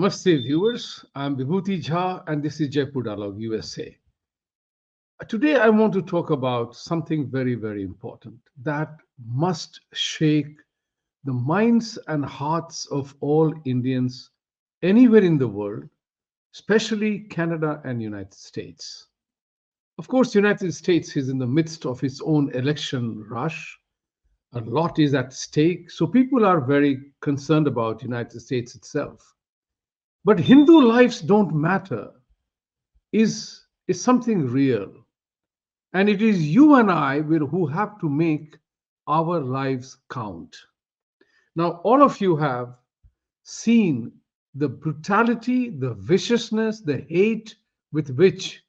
Namaste, viewers. I'm Vibhuti Jha, and this is Jaipur Dialogue, USA. Today, I want to talk about something very, very important that must shake the minds and hearts of all Indians anywhere in the world, especially Canada and United States. Of course, United States is in the midst of its own election rush. A lot is at stake, so people are very concerned about United States itself. But Hindu lives don't matter is something real. And it is you and I who have to make our lives count. Now, all of you have seen the brutality, the viciousness, the hate with which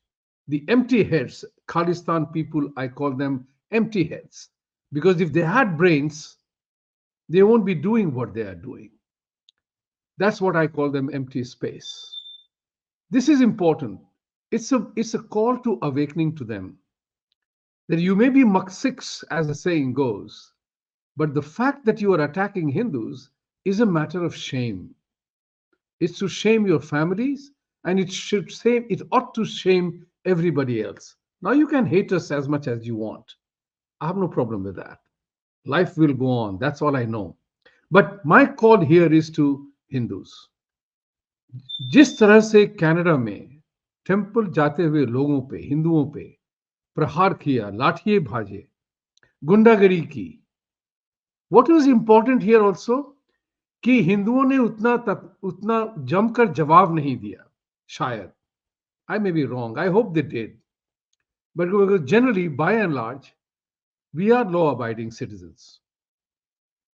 the empty heads, Khalistan people, I call them empty heads, because if they had brains, they won't be doing what they are doing. That's what I call them empty space. This is important. It's a call to awakening to them. That you may be muksiks, as the saying goes, but the fact that you are attacking Hindus is a matter of shame. It's to shame your families, and it ought to shame everybody else. Now you can hate us as much as you want. I have no problem with that. Life will go on. That's all I know. But my call here is to Hindus. जिस तरह से Canada में temple जाते हुए लोगों पे, हिंदुओं पे प्रहार किया, लाठिए भाजे, गुंडागरी की, what is important here also कि हिंदुओं ने उतना जमकर जवाब नहीं दिया. शायद, I may be wrong, I hope they did, but generally by and large we are law abiding citizens.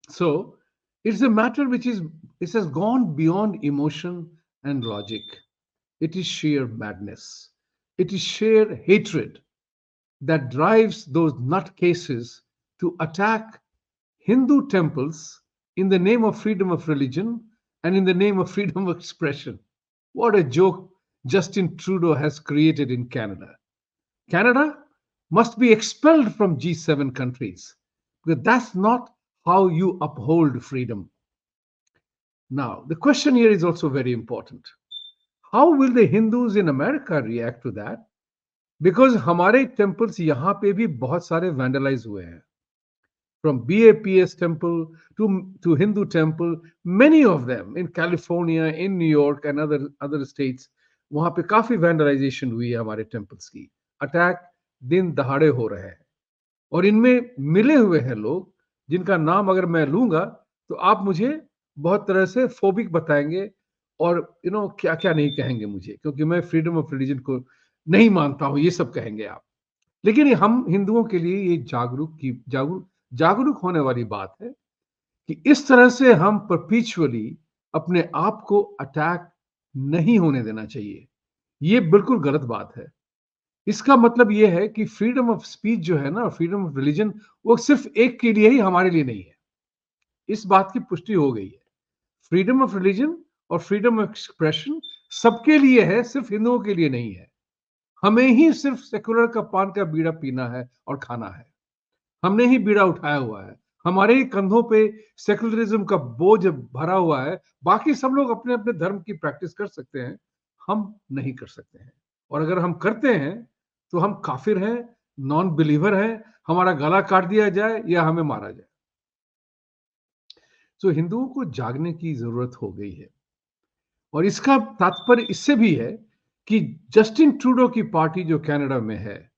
So it's a matter it has gone beyond emotion and logic. It is sheer madness. It is sheer hatred that drives those nutcases to attack Hindu temples in the name of freedom of religion and in the name of freedom of expression. What a joke Justin Trudeau has created in Canada. Canada must be expelled from G7 countries, because that's not how you uphold freedom. Now, the question here is also very important. How will the Hindus in America react to that? Because हमारे temples यहाँ पे भी बहुत सारे vandalize हुए हैं. From BAPS temple to Hindu temple, many of them in California, in New York and other states, वहाँ पे काफी vandalization हुई है हमारे temples की. Attack दिन दहाड़े हो रहे हैं. और इनमें मिले हुए हैं लोग जिनका नाम अगर मैं लूंगा तो आप मुझे बहुत तरह से फोबिक बताएंगे और क्या क्या नहीं कहेंगे मुझे, क्योंकि मैं फ्रीडम ऑफ रिलीजन को नहीं मानता हूं, ये सब कहेंगे आप. लेकिन हम हिंदुओं के लिए ये जागरूक होने वाली बात है कि इस तरह से हम परपीचुअली अपने आप को अटैक नहीं होने देना चाहिए. ये बिल्कुल गलत बात है. इसका मतलब यह है कि फ्रीडम ऑफ स्पीच जो है ना, फ्रीडम ऑफ रिलीजन, वो सिर्फ एक के लिए ही, हमारे लिए नहीं है. इस बात की पुष्टि हो गई है. फ्रीडम ऑफ रिलीजन और फ्रीडम ऑफ एक्सप्रेशन सबके लिए है, सिर्फ हिंदुओं के लिए नहीं है. हमें ही सिर्फ सेकुलर का पान का बीड़ा पीना है और खाना है. हमने ही बीड़ा उठाया हुआ है. हमारे ही कंधों पे सेकुलरिज्म का बोझ भरा हुआ है. बाकी सब लोग अपने अपने धर्म की प्रैक्टिस कर सकते हैं, हम नहीं कर सकते हैं. और अगर हम करते हैं तो हम काफिर हैं, नॉन बिलीवर हैं, हमारा गला काट दिया जाए या हमें मारा जाए. तो हिंदुओं को जागने की जरूरत हो गई है. और इसका तात्पर्य इससे भी है कि जस्टिन ट्रूडो की पार्टी जो कनाडा में है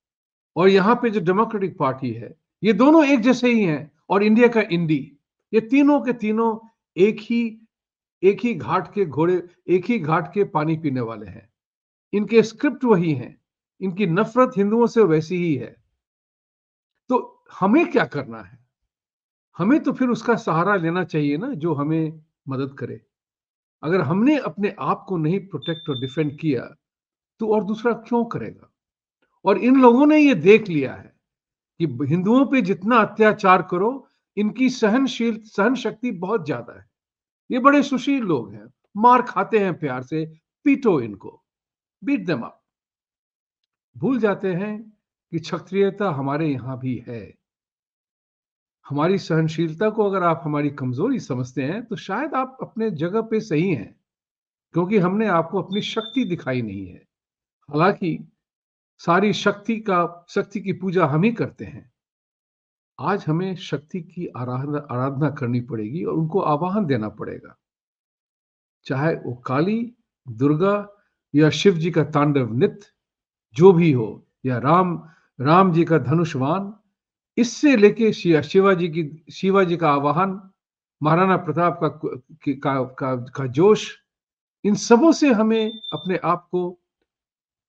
और यहां पे जो डेमोक्रेटिक पार्टी है, ये दोनों एक जैसे ही हैं. और इंडिया का इंडी, ये तीनों के तीनों एक ही घाट के घोड़े, एक ही घाट के पानी पीने वाले हैं. इनके स्क्रिप्ट वही हैं, इनकी नफरत हिंदुओं से वैसी ही है. तो हमें क्या करना है? हमें तो फिर उसका सहारा लेना चाहिए ना, जो हमें मदद करे. अगर हमने अपने आप को नहीं प्रोटेक्ट और डिफेंड किया तो और दूसरा क्यों करेगा? और इन लोगों ने ये देख लिया है कि हिंदुओं पे जितना अत्याचार करो, इनकी सहन शक्ति बहुत ज्यादा है. ये बड़े सुशील लोग हैं, मार खाते हैं प्यार से, पीटो इनको, बीट देम अप. भूल जाते हैं कि क्षत्रियता हमारे यहां भी है. हमारी सहनशीलता को अगर आप हमारी कमजोरी समझते हैं तो शायद आप अपने जगह पे सही हैं, क्योंकि हमने आपको अपनी शक्ति दिखाई नहीं है। हालांकि सारी शक्ति की पूजा हम ही करते हैं। आज हमें शक्ति की आराधना करनी पड़ेगी और उनको आवाहन देना पड़ेगा, चाहे वो काली, दुर्गा या शिव जी का तांडव नृत्य जो भी हो, या राम जी का धनुषवान, इससे लेके शिवाजी का आवाहन, महाराणा प्रताप का जोश, इन सबों से हमें अपने आप को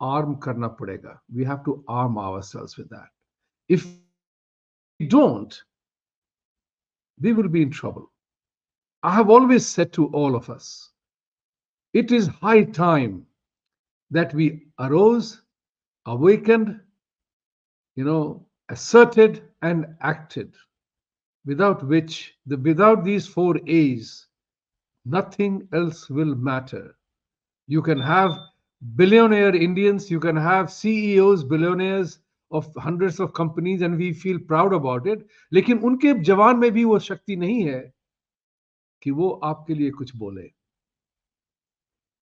आर्म करना पड़ेगा. We have to arm ourselves with that. If we don't, we will be in trouble. I have always said to all of us, it is high time that we arose, awakened, asserted and acted, without these 4 A's, nothing else will matter. You can have billionaire Indians, you can have CEOs, billionaires of hundreds of companies, and we feel proud about it. लेकिन उनके जवान में भी वो शक्ति नहीं है कि वो आपके लिए कुछ बोले.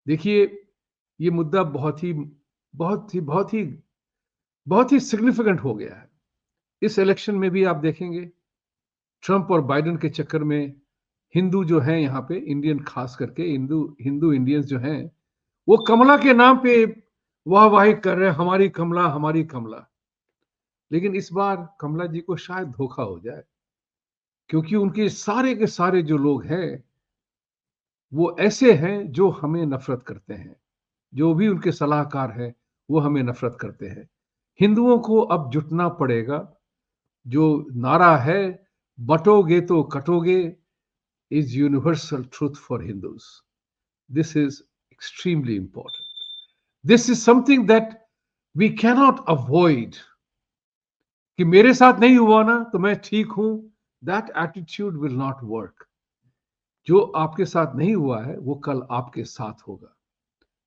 देखिए, ये मुद्दा बहुत ही सिग्निफिकेंट हो गया है. इस इलेक्शन में भी आप देखेंगे, ट्रंप और बाइडेन के चक्कर में हिंदू जो हैं यहाँ पे, इंडियन खास करके हिंदू इंडियंस जो हैं, वो कमला के नाम पे वाहवाही कर रहे हैं, हमारी कमला, हमारी कमला. लेकिन इस बार कमला जी को शायद धोखा हो जाए, क्योंकि उनके सारे के सारे जो लोग हैं वो ऐसे हैं जो हमें नफरत करते हैं. जो भी उनके सलाहकार हैं वो हमें नफरत करते हैं. हिंदुओं को अब जुटना पड़ेगा. जो नारा है, बटोगे तो कटोगे, is universal truth for Hindus. This is extremely important. This is something that we cannot avoid. कि मेरे साथ नहीं हुआ ना तो मैं ठीक हूं, that attitude will not work. जो आपके साथ नहीं हुआ है वो कल आपके साथ होगा.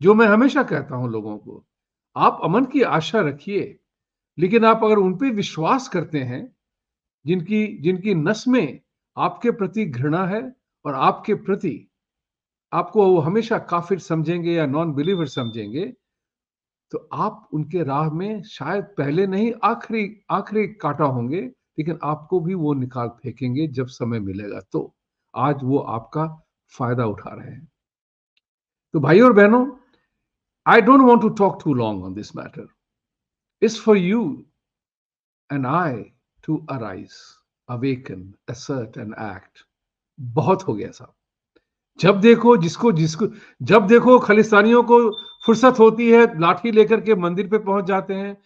जो मैं हमेशा कहता हूं लोगों को, आप अमन की आशा रखिए, लेकिन आप अगर उन पे विश्वास करते हैं जिनकी नस में आपके प्रति घृणा है और आपके प्रति आपको वो हमेशा काफिर समझेंगे या नॉन बिलीवर समझेंगे, तो आप उनके राह में शायद पहले नहीं आखिरी कांटा होंगे, लेकिन आपको भी वो निकाल फेंकेंगे जब समय मिलेगा. तो आज वो आपका फायदा उठा रहे हैं. तो भाइयों और बहनों, I don't want to talk too long on this matter. It's for you and I to arise, awaken, assert and act. बहुत हो गया साहब. जब देखो खालिस्तानियों को फुर्सत होती है, लाठी लेकर के मंदिर पे पहुंच जाते हैं,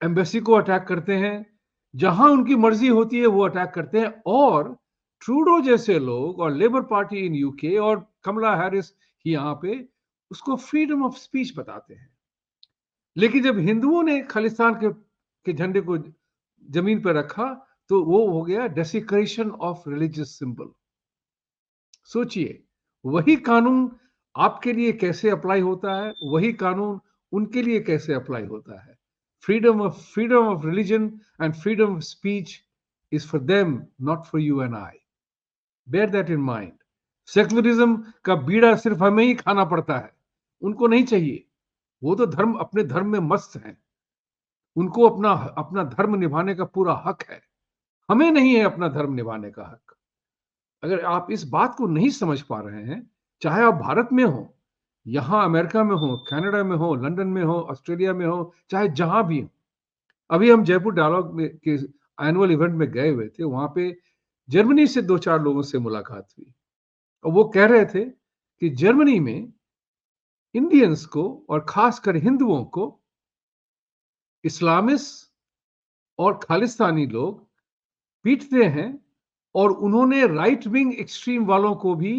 एम्बेसी को अटैक करते हैं, जहां उनकी मर्जी होती है वो अटैक करते हैं. और ट्रूडो जैसे लोग और लेबर पार्टी इन यूके और कमला हैरिस यहाँ पे उसको फ्रीडम ऑफ स्पीच बताते हैं. लेकिन जब हिंदुओं ने खालिस्तान के झंडे को जमीन पर रखा तो वो हो गया डेसिक्रेशन ऑफ रिलीजियस सिंबल. सोचिए, वही कानून आपके लिए कैसे अप्लाई होता है, वही कानून उनके लिए कैसे अप्लाई होता है. Freedom of religion and freedom of speech is for them, not for you and I. Bear that in mind. Secularism का बीड़ा सिर्फ हमें ही खाना पड़ता है, उनको नहीं चाहिए. वो तो अपने धर्म में मस्त हैं, उनको अपना धर्म निभाने का पूरा हक है. हमें नहीं है अपना धर्म निभाने का हक. अगर आप इस बात को नहीं समझ पा रहे हैं, चाहे आप भारत में हो, यहां अमेरिका में हो, कनाडा में हो, लंदन में हो, ऑस्ट्रेलिया में हो, चाहे जहां भी हो. अभी हम जयपुर डायलॉग में के एनुअल इवेंट में गए हुए थे. वहां पे जर्मनी से 2-4 लोगों से मुलाकात हुई और वो कह रहे थे कि जर्मनी में इंडियंस को और खासकर हिंदुओं को इस्लामिस्ट और खालिस्तानी लोग पीटते हैं, और उन्होंने राइट विंग एक्सट्रीम वालों को भी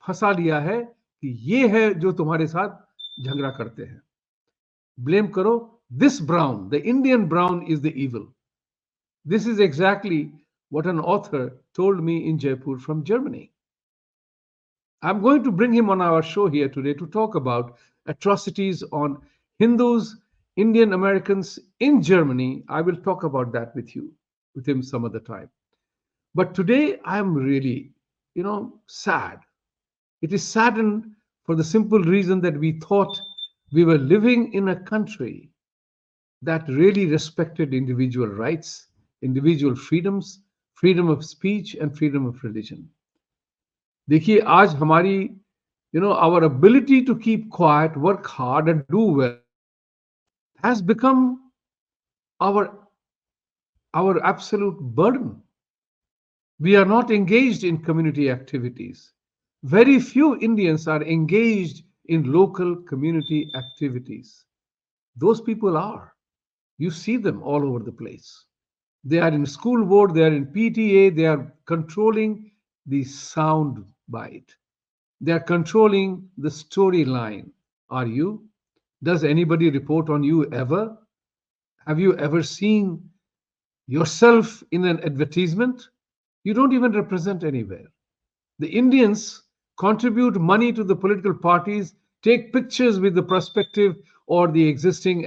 फंसा लिया है कि ये है जो तुम्हारे साथ झगड़ा करते हैं. ब्लेम करो this brown, the Indian brown is the evil. This is exactly what an author told me in Jaipur from Germany. I'm going to bring him on our show here today to talk about atrocities on Hindus, Indian Americans in Germany. I will talk about that with him some other time. But today I am really, sad. It is saddened for the simple reason that we thought we were living in a country that really respected individual rights, individual freedoms, freedom of speech and freedom of religion. देखिए आज हमारी our ability to keep quiet, work hard and do well has become our absolute burden. We are not engaged in community activities. Very few Indians are engaged in local community activities. Those people are. You see them all over the place. They are in school board, they are in PTA, they are controlling the sound bite. They are controlling the storyline. Are you? Does anybody report on you ever? Have you ever seen yourself in an advertisement? You don't even represent anywhere. The Indians contribute money to the political parties, take pictures with the prospective or the existing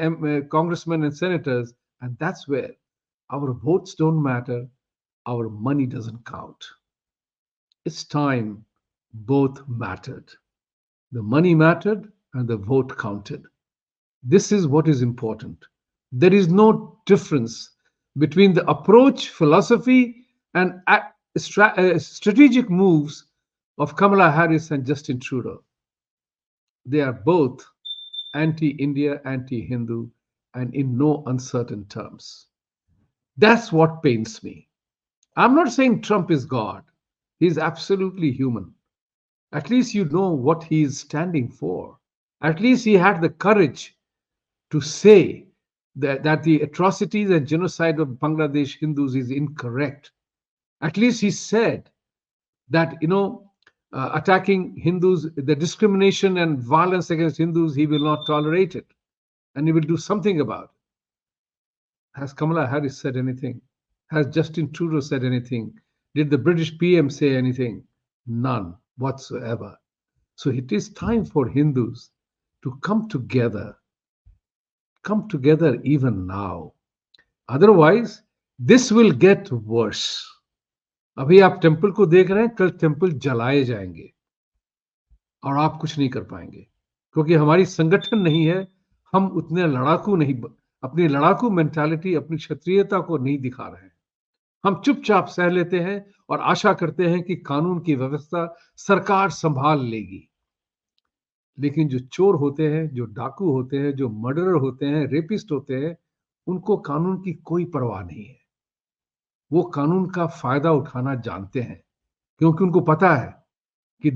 congressmen and senators, and that's where our votes don't matter, our money doesn't count. It's time both mattered. The money mattered and the vote counted. This is what is important. There is no difference between the approach, philosophy, and strategic moves of Kamala Harris and Justin Trudeau. They are both anti India, anti Hindu, and in no uncertain terms. That's what pains me. I'm not saying Trump is God, he's absolutely human. At least you know what he is standing for. At least he had the courage to say that the atrocities and genocide of Bangladesh Hindus is incorrect. At least he said that, attacking Hindus, the discrimination and violence against Hindus, he will not tolerate it. And he will do something about it. Has Kamala Harris said anything? Has Justin Trudeau said anything? Did the British PM say anything? None whatsoever. So it is time for Hindus to come together even now. Otherwise, this will get worse. अभी आप temple को देख रहे हैं, कल temple जलाए जाएंगे और आप कुछ नहीं कर पाएंगे क्योंकि हमारी संगठन नहीं है, हम उतने लड़ाकू नहीं, अपनी लड़ाकू मेंटालिटी, अपनी क्षत्रियता को नहीं दिखा रहे हैं। हम चुपचाप सह लेते हैं और आशा करते हैं कि कानून की व्यवस्था सरकार संभाल लेगी। लेकिन जो चोर होते हैं, जो डाकू होते हैं, जो मर्डरर होते हैं, रेपिस्ट होते हैं, उनको कानून की कोई परवाह नहीं है। वो कानून का फायदा उठाना जानते हैं क्योंकि उनको पता है कि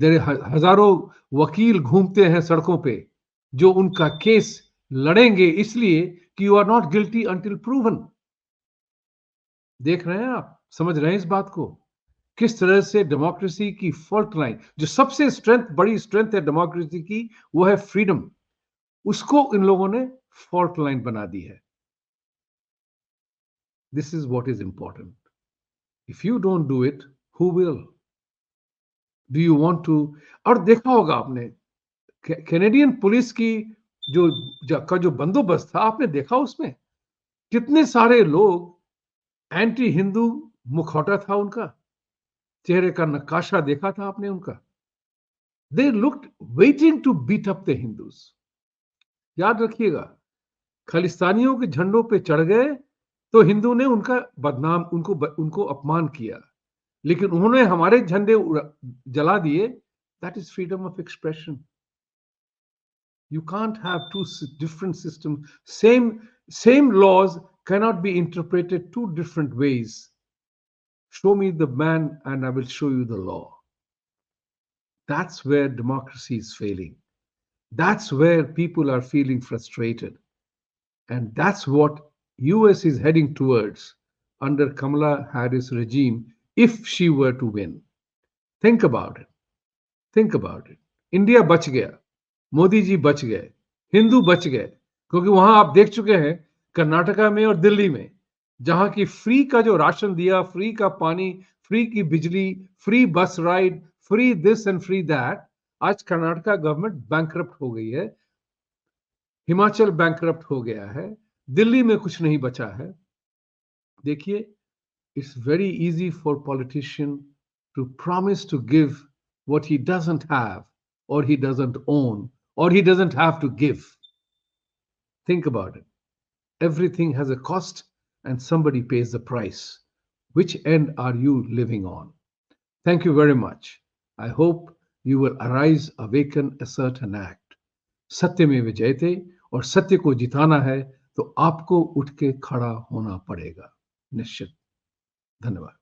हजारों वकील घूमते हैं सड़कों पे जो उनका केस लड़ेंगे इसलिए कि you are not guilty until proven. देख रहे हैं आप, समझ रहे हैं इस बात को, किस तरह से डेमोक्रेसी की फॉल्ट लाइन, जो सबसे बड़ी स्ट्रेंथ है डेमोक्रेसी की, वो है फ्रीडम, उसको इन लोगों ने फॉल्ट लाइन बना दी है। This is what is important. If you don't do it, who will? Do you want to? और देखा होगा आपने कैनेडियन पुलिस की जो बंदोबस्त था, आपने देखा उसमें कितने सारे लोग एंटी हिंदू मुखौटा था उनका, चेहरे का नक्काशा देखा था आपने उनका। They looked waiting to beat up the Hindus. याद रखिएगा, खालिस्तानियों के झंडों पे चढ़ गए तो हिंदू ने उनका बदनाम, उनको अपमान किया, लेकिन उन्होंने हमारे झंडे जला दिए। That is freedom of expression. You can't have two different systems. Same laws cannot be interpreted two different ways. Show me the man and I will show you the law. That's where democracy is failing. That's where people are feeling frustrated. And that's what US is heading towards under Kamala Harris regime if she were to win. Think about it. Think about it. India बच गया, मोदी जी बच गए, हिंदू बच गए, क्योंकि वहां आप देख चुके हैं कर्नाटका में और दिल्ली में, जहां की फ्री का जो राशन दिया, फ्री का पानी, फ्री की बिजली, फ्री बस ride, free this and free that, आज कर्नाटका गवर्नमेंट बैंकरप्ट हो गई है, हिमाचल बैंकरप्ट हो गया है, दिल्ली में कुछ नहीं बचा है। देखिए, it's very easy for politician to promise to give what he doesn't have or he doesn't own, or he doesn't have to give. Think about it. Everything has a cost and somebody pays the price. Which end are you living on? Thank you very much. I hope you will arise, awaken, assert, and act. सत्य में विजयते, और सत्य को जिताना है तो आपको उठ के खड़ा होना पड़ेगा, निश्चित। धन्यवाद।